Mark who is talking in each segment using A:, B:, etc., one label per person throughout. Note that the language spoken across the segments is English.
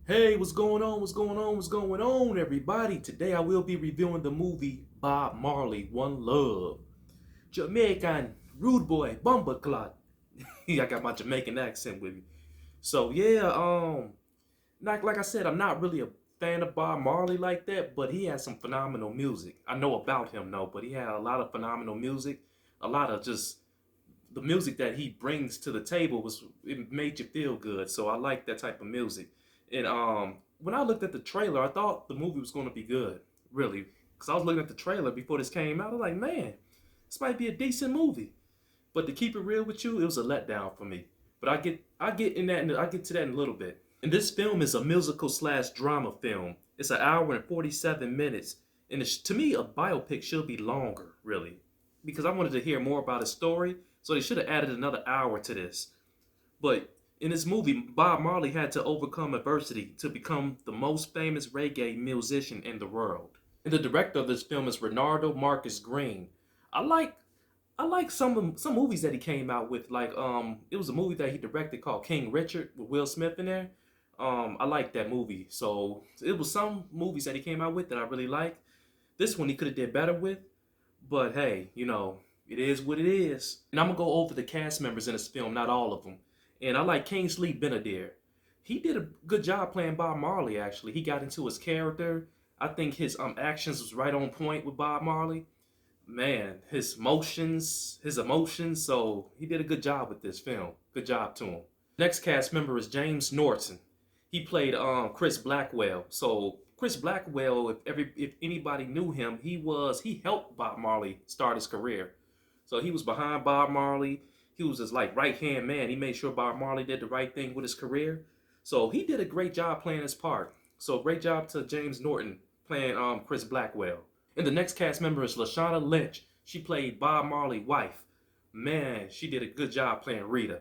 A: Hey, what's going on? What's going on? What's going on, everybody? Today I will be reviewing the movie Bob Marley One Love. Jamaican rude boy, bumper clot. I got my Jamaican accent with me. So yeah, like I said, I'm not really a fan of Bob Marley like that, but he has some phenomenal music. I know about him though, but he had a lot of phenomenal music, a lot of just the music that he brings to the table it made you feel good. So I like that type of music. And when I looked at the trailer, I thought the movie was going to be good, really, because I was looking at the trailer before this came out. I was like, man, this might be a decent movie. But to keep it real with you, it was a letdown for me. But I get to that in a little bit. And this film is a musical slash drama film. It's an hour and 47 minutes. And to me, a biopic should be longer, really, because I wanted to hear more about his story. So they should have added another hour to this. But in this movie, Bob Marley had to overcome adversity to become the most famous reggae musician in the world. And the director of this film is Renardo Marcus Green. I like I like some movies that he came out with. Like it was a movie that he directed called King Richard with Will Smith in there. I like that movie. So it was some movies that he came out with that I really like. This one he could have did better with, but hey, it is what it is. And I'm gonna go over the cast members in this film, not all of them. And I like Kingsley Ben-adir. He did a good job playing Bob Marley. Actually, he got into his character. I think his actions was right on point with Bob Marley. Man, his emotions. So he did a good job with this film. Good job to him. Next cast member is James Norton. He played Chris Blackwell. So Chris Blackwell, if anybody knew him, he helped Bob Marley start his career. So he was behind Bob Marley. He was his like right hand man. He made sure Bob Marley did the right thing with his career. So he did a great job playing his part. So great job to James Norton playing Chris Blackwell. And the next cast member is Lashana Lynch. She played Bob Marley's wife. Man, she did a good job playing Rita.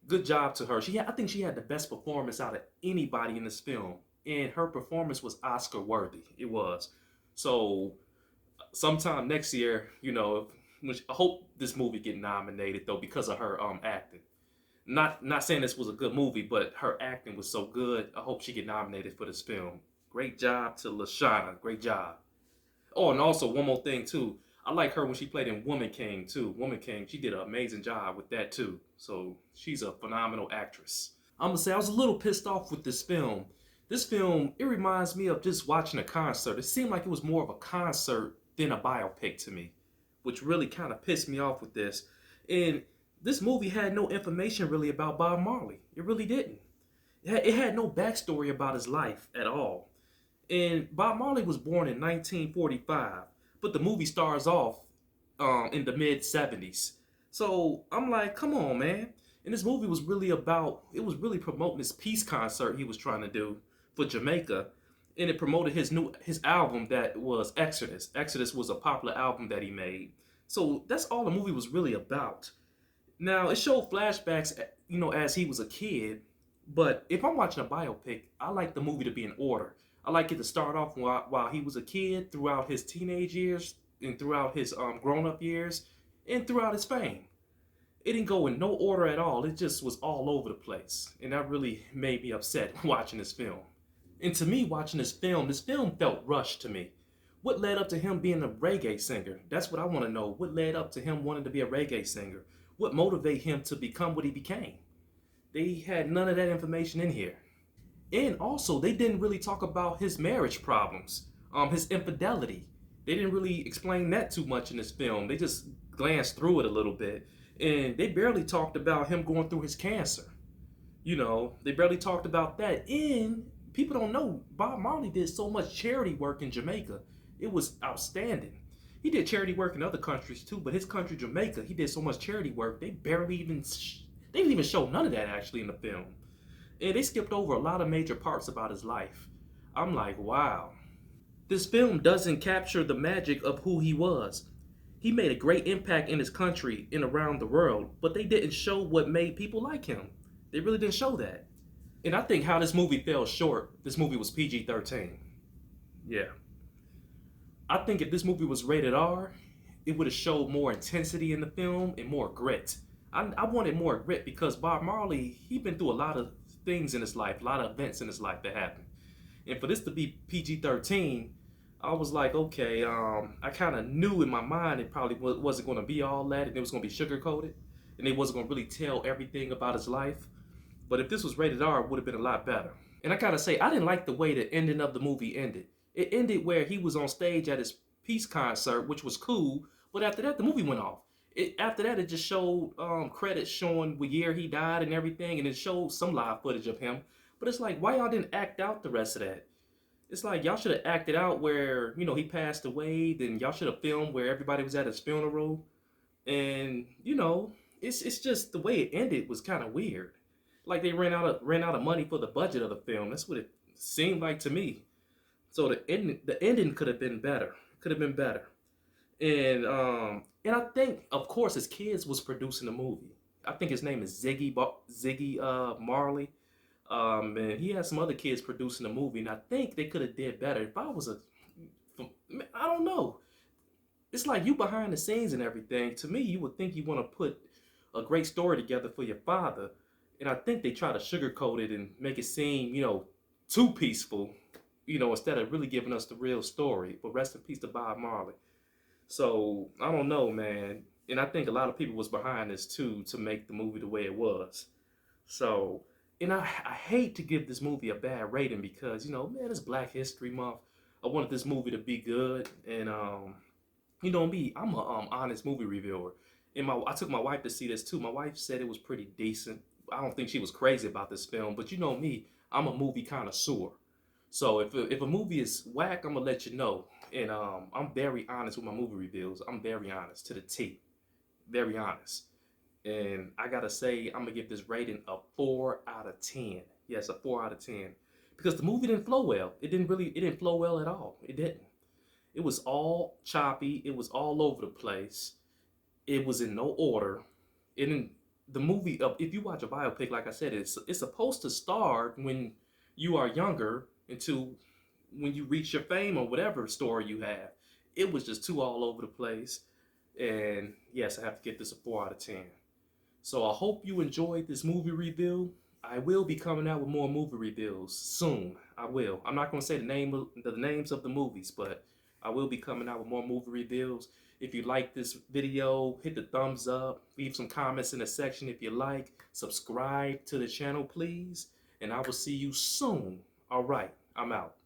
A: Good job to her. I think she had the best performance out of anybody in this film, and her performance was Oscar worthy. It was. So sometime next year, which I hope this movie get nominated though because of her acting. Not saying this was a good movie, but her acting was so good. I hope she get nominated for this film. Great job to Lashana. Great job. Oh, and also one more thing too. I like her when she played in Woman King too. Woman King, she did an amazing job with that too. So she's a phenomenal actress. I'm gonna say I was a little pissed off with this film. This film, it reminds me of just watching a concert. It seemed like it was more of a concert than a biopic to me, which really kind of pissed me off with this. And this movie had no information really about Bob Marley. It really didn't. It had no backstory about his life at all. And Bob Marley was born in 1945, but the movie stars off in the mid 70s. So I'm like, come on, man. And this movie it was really promoting this peace concert he was trying to do for Jamaica. And it promoted his album that was Exodus. Exodus was a popular album that he made. So that's all the movie was really about. Now it showed flashbacks, as he was a kid. But if I'm watching a biopic, I like the movie to be in order. I like it to start off while he was a kid, throughout his teenage years, and throughout his grown-up years, and throughout his fame. It didn't go in no order at all. It just was all over the place, and that really made me upset watching this film. And to me, watching this film felt rushed to me. What led up to him being a reggae singer? That's what I want to know. What led up to him wanting to be a reggae singer? What motivated him to become what he became? They had none of that information in here. And also, they didn't really talk about his marriage problems, his infidelity. They didn't really explain that too much in this film. They just glanced through it a little bit. And they barely talked about him going through his cancer. They barely talked about that. And people don't know, Bob Marley did so much charity work in Jamaica. It was outstanding. He did charity work in other countries too, but his country, Jamaica, he did so much charity work, they didn't even show none of that actually in the film. And they skipped over a lot of major parts about his life. I'm like, wow. This film doesn't capture the magic of who he was. He made a great impact in his country and around the world, but they didn't show what made people like him. They really didn't show that. And I think how this movie fell short, this movie was PG-13. Yeah. I think if this movie was rated R, it would have showed more intensity in the film and more grit. I wanted more grit because Bob Marley, he been through a lot of things in his life, a lot of events in his life that happened. And for this to be PG-13, I was like, okay, I kind of knew in my mind it probably wasn't going to be all that, and it was going to be sugar coated, and they wasn't going to really tell everything about his life. But if this was rated R, it would have been a lot better. And I gotta say, I didn't like the way the ending of the movie ended. It ended where he was on stage at his peace concert, which was cool. But after that, the movie went off. After that, it just showed credits showing what year he died and everything, and it showed some live footage of him. But it's like, why y'all didn't act out the rest of that? It's like y'all should have acted out where he passed away. Then y'all should have filmed where everybody was at his funeral, and it's just the way it ended was kind of weird. Like they ran out of money for the budget of the film. That's what it seemed like to me. So the ending could have been better. Could have been better. And I think, of course, his kids was producing the movie. I think his name is Ziggy Marley. And he had some other kids producing the movie, and I think they could have did better. If I was I don't know. It's like you behind the scenes and everything. To me, you would think you want to put a great story together for your father, and I think they try to sugarcoat it and make it seem, too peaceful, instead of really giving us the real story. But rest in peace to Bob Marley. So I don't know, man, and I think a lot of people was behind this too to make the movie the way it was. So, and I hate to give this movie a bad rating because man, it's Black History Month. I wanted this movie to be good, and me, I'm a honest movie reviewer. And I took my wife to see this too. My wife said it was pretty decent. I don't think she was crazy about this film, but me, I'm a movie connoisseur. So if a movie is whack, I'm gonna let you know. And I'm very honest with my movie reviews. I'm very honest to the T, very honest. And I gotta say, I'm gonna give this rating a 4 out of 10. Yes, a 4 out of 10, because the movie didn't flow well. It didn't flow well at all. It didn't. It was all choppy. It was all over the place. It was in no order. In the movie, if you watch a biopic, like I said, it's supposed to start when you are younger until when you reach your fame or whatever story you have. It was just too all over the place. And yes, I have to get this a 4 out of 10. So I hope you enjoyed this movie review. I will be coming out with more movie reviews soon. I will. I'm not going to say the names of the movies, but I will be coming out with more movie reviews. If you like this video, hit the thumbs up. Leave some comments in the section if you like. Subscribe to the channel, please. And I will see you soon. All right, I'm out.